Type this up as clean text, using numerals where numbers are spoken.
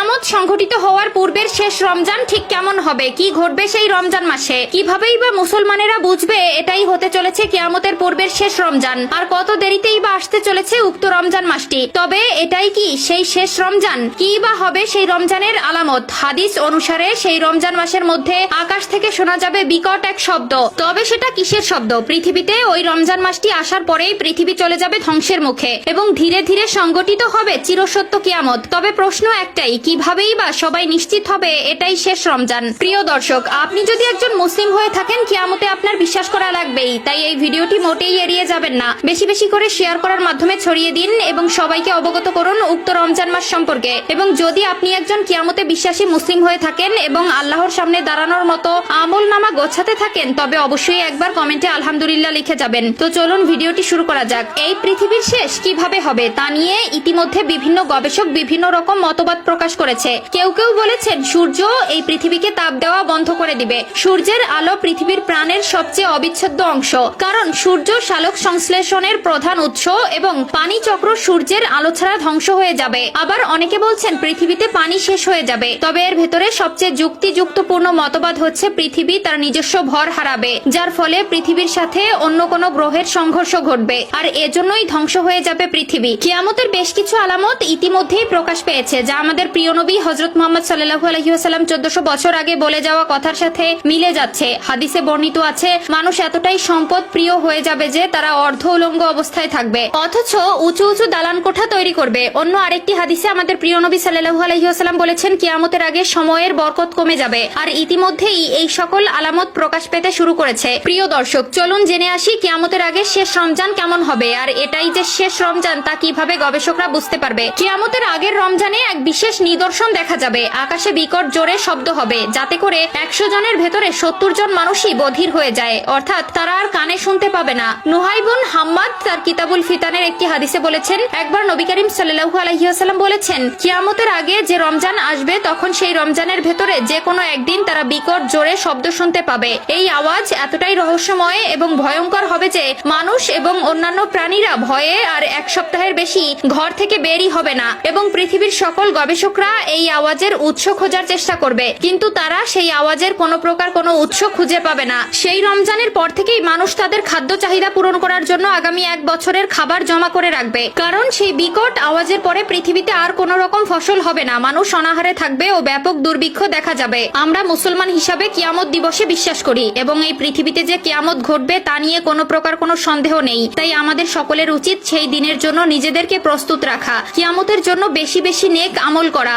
কিয়ামত সংঘটিত হওয়ার পূর্বের শেষ রমজান ঠিক কেমন হবে, কি ঘটবে সেই রমজান মাসে, কিভাবেই বা মুসলমানেরা বুঝবে এটাই হতে চলেছে কিয়ামতের পূর্বের শেষ রমজান, আর কত দেরিতেই বা আসতে চলেছে উক্ত রমজান মাসটি। তবে এটাই কি সেই শেষ রমজান, কি বা হবে সেই রমজানের আলামত? হাদিস অনুসারে সেই রমজান মাসের মধ্যে আকাশ থেকে শোনা যাবে বিকট এক শব্দ। তবে সেটা কিসের শব্দ? পৃথিবীতে ওই রমজান মাসটি আসার পরেই পৃথিবী চলে যাবে ধ্বংসের মুখে এবং ধীরে ধীরে সংগঠিত হবে চিরসত্য কিয়ামত। তবে প্রশ্ন একটাই, কিভাবেই বা সবাই নিশ্চিত হবে এটাই শেষ রমজান? প্রিয় দর্শক, আপনি যদি একজন মুসলিম হয়ে থাকেন, কিয়ামতে আপনার বিশ্বাস করা লাগবেই। তাই এই ভিডিওটি মোটেই এড়িয়ে যাবেন না, বেশি বেশি করে শেয়ার করার মাধ্যমে ছড়িয়ে দিন এবং সবাইকে অবগত করুন উক্ত রমজান মাস সম্পর্কে। এবং যদি আপনি একজন কিয়ামতে বিশ্বাসী মুসলিম হয়ে থাকেন এবং আল্লাহর সামনে দাঁড়ানোর মতো আমল নামা গোছাতে থাকেন, তবে অবশ্যই একবার কমেন্টে আলহামদুলিল্লাহ লিখে যাবেন। তো চলুন ভিডিওটি শুরু করা যাক। এই পৃথিবীর শেষ কিভাবে হবে তা নিয়ে ইতিমধ্যে বিভিন্ন গবেষক বিভিন্ন রকম মতবাদ প্রকাশ করেছে। কেউ কেউ বলেছেন সূর্য এই পৃথিবীকে তাপ দেওয়া বন্ধ করে দিবে। সূর্যের আলো পৃথিবীর প্রাণের সবচেয়ে অবিচ্ছেদ্য অংশ, কারণ সূর্য সালোক সংশ্লেষণের প্রধান উৎস এবং পানি চক্র সূর্যের আলো ছাড়া ধ্বংস হয়ে যাবে। আবার অনেকে বলছেন পৃথিবীতে পানি শেষ হয়ে যাবে। তবে এর ভেতরে সবচেয়ে যুক্তিযুক্তপূর্ণ মতবাদ হচ্ছে পৃথিবী তার নিজস্ব ভর হারাবে, যার ফলে পৃথিবীর সাথে অন্য কোনো গ্রহের সংঘর্ষ ঘটবে, আর এজন্যই ধ্বংস হয়ে যাবে পৃথিবী। কিয়ামতের বেশ কিছু আলামত ইতিমধ্যেই প্রকাশ পেয়েছে, যা আমাদের প্রিয় নবী হযরত মুহাম্মদ সাল্লাল্লাহু আলাইহি ওয়াসাল্লাম 1400 বছর আগে বলে যাওয়া কথার সাথে মিলে যাচ্ছে। হাদিসে বর্ণিত আছে, মানুষ এতটাই সম্পদ প্রিয় হয়ে যাবে যে তারা অর্ধ উলঙ্গ অবস্থায় থাকবে, অথচ উঁচু উঁচু দালান কোঠা তৈরি করবে। অন্য আরেকটি হাদিসে আমাদের প্রিয় নবী সাল্লাল্লাহু আলাইহি ওয়াসাল্লাম বলেছেন, কিয়ামতের আগে সময়ের বরকত কমে যাবে, আর ইতিমধ্যেই এই সকল আলামত প্রকাশ পেতে শুরু করেছে। প্রিয় দর্শক, চলুন জেনে আসি কিয়ামতের আগে শেষ রমজান কেমন হবে, আর এটাই যে শেষ রমজান তা কিভাবে গবেষকরা বুঝতে পারবে। কিয়ামতের আগের রমজানে এক বিশেষ নিদর্শন দেখা যাবে। আকাশে বিকট জোরে শব্দ হবে, যাতে করে 100 জনের ভেতরে 70 জন মানুষই বধির হয়ে যায়, অর্থাৎ তারা আর কানে শুনতে পাবে না। নুহাইবুন হাম্মাদ তার কিতাবুল ফিতানের একটি হাদিসে বলেছেন, একবার নবী করিম সাল্লাল্লাহু আলাইহি ওয়াসাল্লাম বলেছেন, কিয়ামতের আগে যে রমজান আসবে তখন সেই রমজানের ভেতরে যে কোনো একদিন তারা বিকট জোরে শব্দ শুনতে পাবে। এই আওয়াজ এতটাই রহস্যময় এবং ভয়ঙ্কর হবে যে মানুষ এবং অন্যান্য প্রাণীরা ভয়ে আর এক সপ্তাহের বেশি ঘর থেকে বেরই হবে না, এবং পৃথিবীর সকল গবেষকরা এই আওয়াজের উৎস খোঁজার চেষ্টা করবে, কিন্তু তারা সেই আওয়াজের কোনো প্রকার কোনো উৎস খুঁজে পাবে না। সেই রমজানের পর থেকেই মানুষ তাদের খাদ্য চাহিদা পূরণ করার জন্য আগামী 1 বছরের খাবার জমা করে রাখবে, কারণ সেই বিকট আওয়াজের পরে পৃথিবীতে আর কোনো রকম ফসল হবে না, মানুষ অনাহারে থাকবে ও ব্যাপক দুর্ভিক্ষ দেখা যাবে। আমরা মুসলমান হিসাবে কিয়ামত দিবসে বিশ্বাস করি এবং এই পৃথিবীতে যে কিয়ামত ঘটবে তা নিয়ে কোনো প্রকার কোনো সন্দেহ নেই। তাই আমাদের সকলের উচিত সেই দিনের জন্য নিজেদেরকে প্রস্তুত রাখা, কিয়ামতের জন্য বেশি বেশি নেক আমল করা